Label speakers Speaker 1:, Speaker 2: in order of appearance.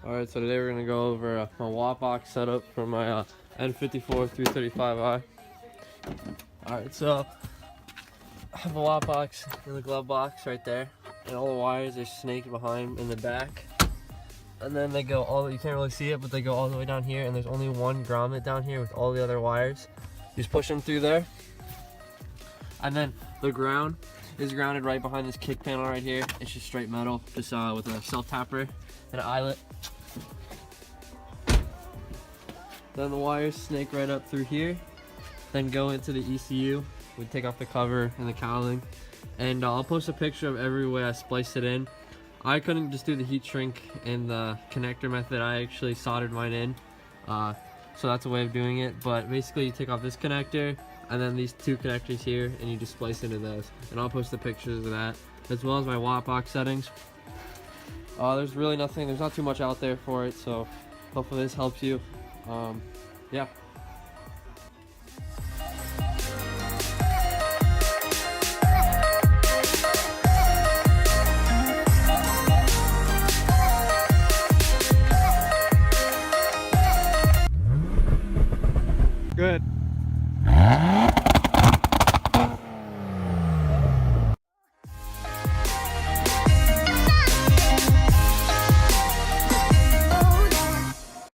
Speaker 1: Alright, so today we're going to go over my WOT box setup for my N54 335i. Alright, so I have a WOT box in the glove box right there, and all the wires are snaked behind in the back. And then they go all, you can't really see it, but they go all the way down here, and there's only one grommet down here with all the other wires. You just push them through there. And then the ground is grounded right behind this kick panel right here. It's just straight metal, just with a self-tapper and an eyelet. Then the wires snake right up through here, then go into the ECU. We take off the cover and the cowling, and I'll post a picture of every way I spliced it in. I couldn't just do the heat shrink and the connector method. I actually soldered mine in, so that's a way of doing it. But basically you take off this connector and then these two connectors here, and you just splice into those, and I'll post the pictures of that as well as my WOT box settings. There's really nothing, there's not too much out there for it, so hopefully this helps you. Yeah.